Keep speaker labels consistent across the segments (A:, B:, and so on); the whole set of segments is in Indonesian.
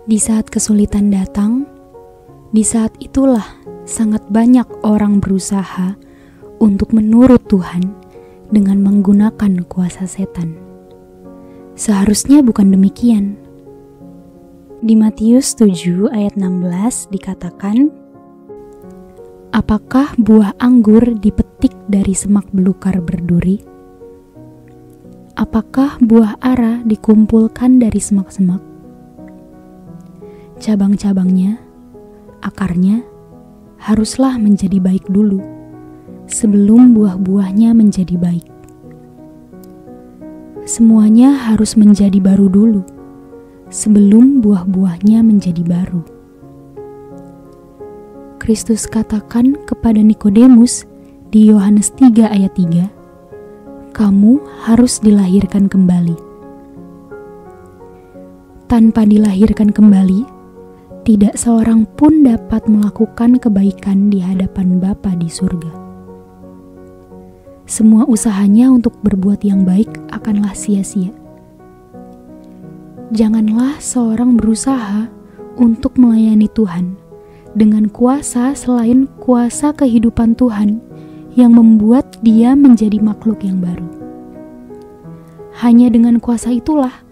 A: Di saat kesulitan datang, di saat itulah sangat banyak orang berusaha untuk menurut Tuhan dengan menggunakan kuasa setan. Seharusnya bukan demikian. Di Matius 7 ayat 16 dikatakan, "Apakah buah anggur dipetik dari semak belukar berduri? Apakah buah ara dikumpulkan dari semak-semak? Cabang-cabangnya, akarnya, haruslah menjadi baik dulu, sebelum buah-buahnya menjadi baik. Semuanya harus menjadi baru dulu, sebelum buah-buahnya menjadi baru." Kristus katakan kepada Nikodemus di Yohanes 3 ayat 3, "Kamu harus dilahirkan kembali." Tanpa dilahirkan kembali, tidak seorang pun dapat melakukan kebaikan di hadapan Bapa di surga. Semua usahanya untuk berbuat yang baik akanlah sia-sia. Janganlah seorang berusaha untuk melayani Tuhan dengan kuasa selain kuasa kehidupan Tuhan yang membuat dia menjadi makhluk yang baru. Hanya dengan kuasa itulah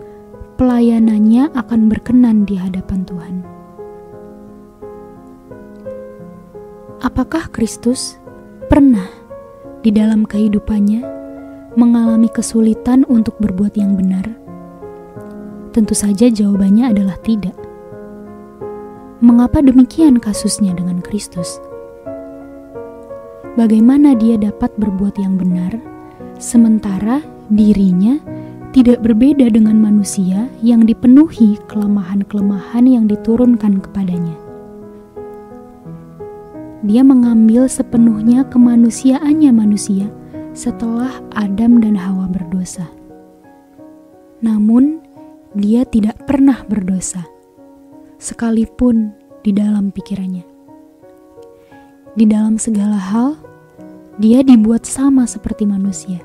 A: pelayanannya akan berkenan di hadapan Tuhan. Apakah Kristus pernah di dalam kehidupannya mengalami kesulitan untuk berbuat yang benar? Tentu saja jawabannya adalah tidak. Mengapa demikian kasusnya dengan Kristus? Bagaimana dia dapat berbuat yang benar, sementara dirinya tidak berbeda dengan manusia yang dipenuhi kelemahan-kelemahan yang diturunkan kepadanya? Dia mengambil sepenuhnya kemanusiaannya manusia setelah Adam dan Hawa berdosa. Namun, dia tidak pernah berdosa, sekalipun di dalam pikirannya. Di dalam segala hal, dia dibuat sama seperti manusia.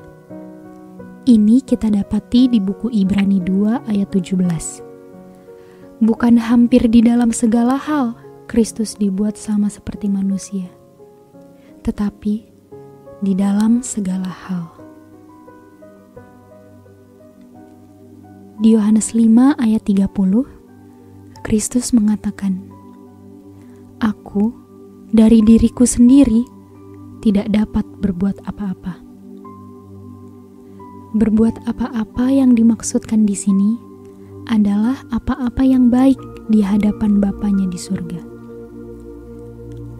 A: Ini kita dapati di buku Ibrani 2 ayat 17. Bukan hampir di dalam segala hal Kristus dibuat sama seperti manusia, tetapi di dalam segala hal. Di Yohanes 5 ayat 30, Kristus mengatakan, "Aku dari diriku sendiri tidak dapat berbuat apa-apa." Berbuat apa-apa yang dimaksudkan di sini adalah apa-apa yang baik di hadapan Bapanya di surga.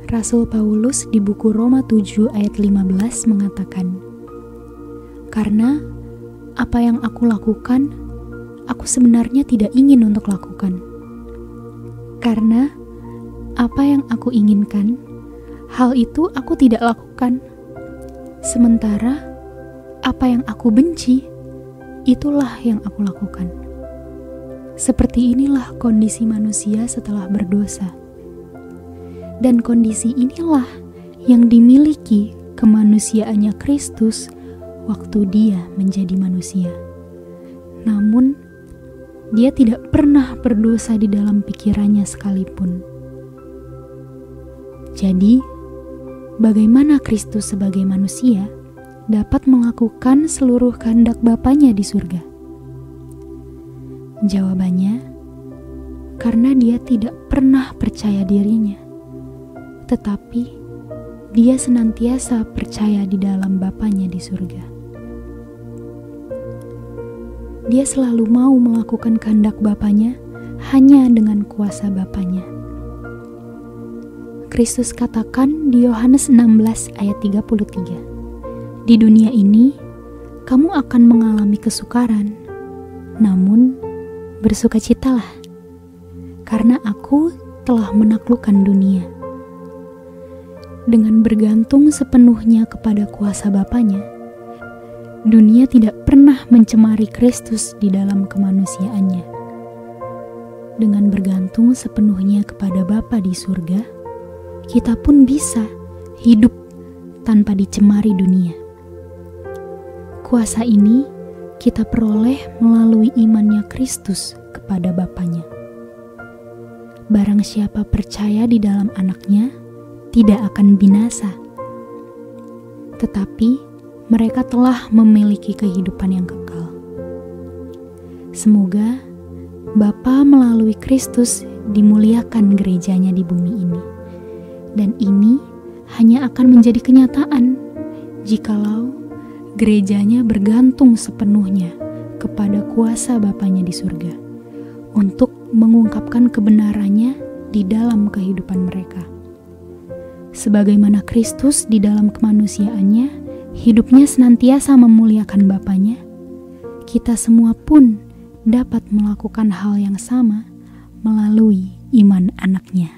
A: Rasul Paulus di buku Roma 7 ayat 15 mengatakan, "Karena apa yang aku lakukan, aku sebenarnya tidak ingin untuk lakukan. Karena apa yang aku inginkan, hal itu aku tidak lakukan. Sementara apa yang aku benci, itulah yang aku lakukan." Seperti inilah kondisi manusia setelah berdosa. Dan kondisi inilah yang dimiliki kemanusiaannya Kristus waktu dia menjadi manusia. Namun, dia tidak pernah berdosa di dalam pikirannya sekalipun. Jadi, bagaimana Kristus sebagai manusia dapat melakukan seluruh kehendak Bapanya di surga? Jawabannya, karena dia tidak pernah percaya dirinya, tetapi dia senantiasa percaya di dalam Bapanya di surga. Dia selalu mau melakukan kehendak Bapanya hanya dengan kuasa Bapanya. Kristus katakan di Yohanes 16 ayat 33, "Di dunia ini, kamu akan mengalami kesukaran, namun bersukacitalah, karena aku telah menaklukkan dunia." Dengan bergantung sepenuhnya kepada kuasa Bapanya, dunia tidak pernah mencemari Kristus di dalam kemanusiaannya. Dengan bergantung sepenuhnya kepada Bapa di surga, kita pun bisa hidup tanpa dicemari dunia. Kuasa ini kita peroleh melalui imannya Kristus kepada Bapanya. barang siapa percaya di dalam Anaknya tidak akan binasa, tetapi mereka telah memiliki kehidupan yang kekal. Semoga Bapa melalui Kristus dimuliakan gerejanya di bumi ini, dan ini hanya akan menjadi kenyataan jikalau gerejanya bergantung sepenuhnya kepada kuasa Bapanya di surga untuk mengungkapkan kebenarannya di dalam kehidupan mereka. Sebagaimana Kristus di dalam kemanusiaannya, hidupnya senantiasa memuliakan Bapanya, kita semua pun dapat melakukan hal yang sama melalui iman Anaknya.